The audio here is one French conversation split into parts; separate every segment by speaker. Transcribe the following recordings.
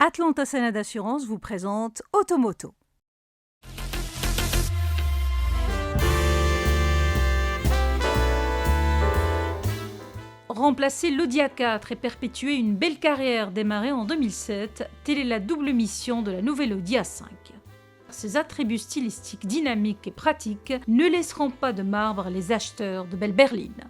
Speaker 1: Atlanta Sénat Assurance vous présente Automoto. Remplacer l'Audi A4 et perpétuer une belle carrière démarrée en 2007, telle est la double mission de la nouvelle Audi A5. Ses attributs stylistiques dynamiques et pratiques ne laisseront pas de marbre les acheteurs de belle berline.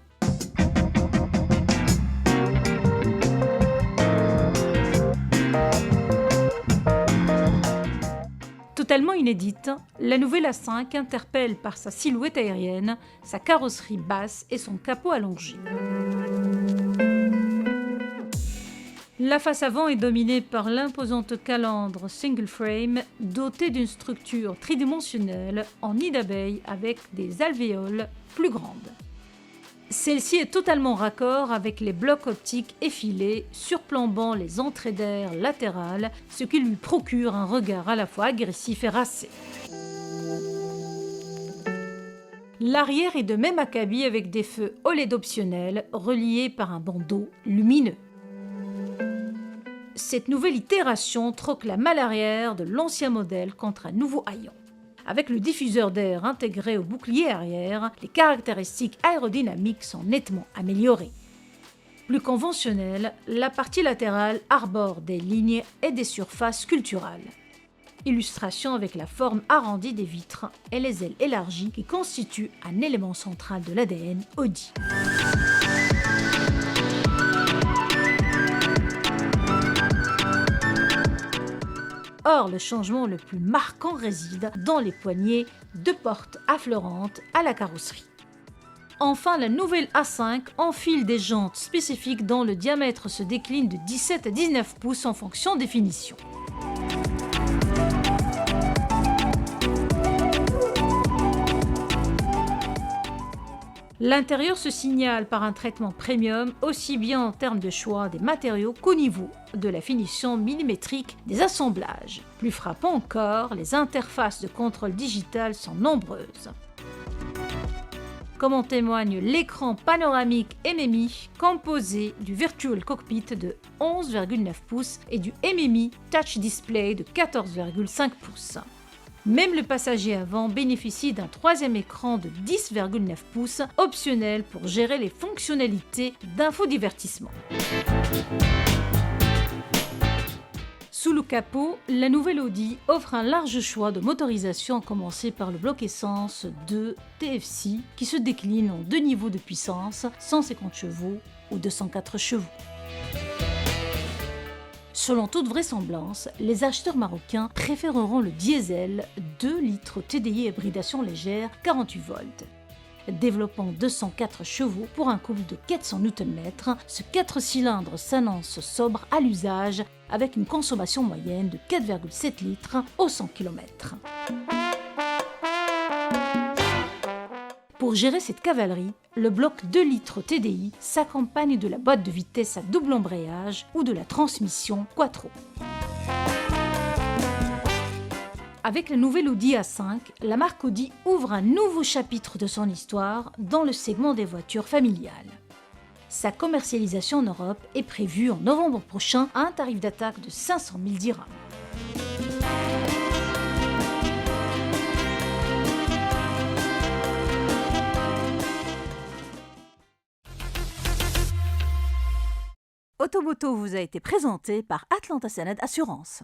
Speaker 1: Totalement inédite, la nouvelle A5 interpelle par sa silhouette aérienne, sa carrosserie basse et son capot allongé. La face avant est dominée par l'imposante calandre single frame dotée d'une structure tridimensionnelle en nid d'abeille avec des alvéoles plus grandes. Celle-ci est totalement raccord avec les blocs optiques effilés surplombant les entrées d'air latérales, ce qui lui procure un regard à la fois agressif et racé. L'arrière est de même acabit avec des feux OLED optionnels reliés par un bandeau lumineux. Cette nouvelle itération troque la malle arrière de l'ancien modèle contre un nouveau haillon. Avec le diffuseur d'air intégré au bouclier arrière, les caractéristiques aérodynamiques sont nettement améliorées. Plus conventionnelle, la partie latérale arbore des lignes et des surfaces sculpturales. Illustration avec la forme arrondie des vitres et les ailes élargies qui constituent un élément central de l'ADN Audi. Or, le changement le plus marquant réside dans les poignées de porte affleurantes à la carrosserie. Enfin, la nouvelle A5 enfile des jantes spécifiques dont le diamètre se décline de 17 à 19 pouces en fonction des finitions. L'intérieur se signale par un traitement premium aussi bien en termes de choix des matériaux qu'au niveau de la finition millimétrique des assemblages. Plus frappant encore, les interfaces de contrôle digital sont nombreuses. Comme en témoigne l'écran panoramique MMI composé du Virtual Cockpit de 11,9 pouces et du MMI Touch Display de 14,5 pouces. Même le passager avant bénéficie d'un troisième écran de 10,9 pouces, optionnel pour gérer les fonctionnalités d'infodivertissement. Sous le capot, la nouvelle Audi offre un large choix de motorisation, à commencer par le bloc essence 2 TFSI qui se décline en deux niveaux de puissance, 150 chevaux ou 204 chevaux. Selon toute vraisemblance, les acheteurs marocains préféreront le diesel 2 litres TDI hybridation légère 48 volts. Développant 204 chevaux pour un couple de 400 Nm, ce 4 cylindres s'annonce sobre à l'usage avec une consommation moyenne de 4,7 litres au 100 km. Pour gérer cette cavalerie, le bloc 2 litres TDI s'accompagne de la boîte de vitesse à double embrayage ou de la transmission Quattro. Avec la nouvelle Audi A5, la marque Audi ouvre un nouveau chapitre de son histoire dans le segment des voitures familiales. Sa commercialisation en Europe est prévue en novembre prochain à un tarif d'attaque de 500 000 dirhams. Automoto vous a été présenté par Atlanta Sénat Assurance.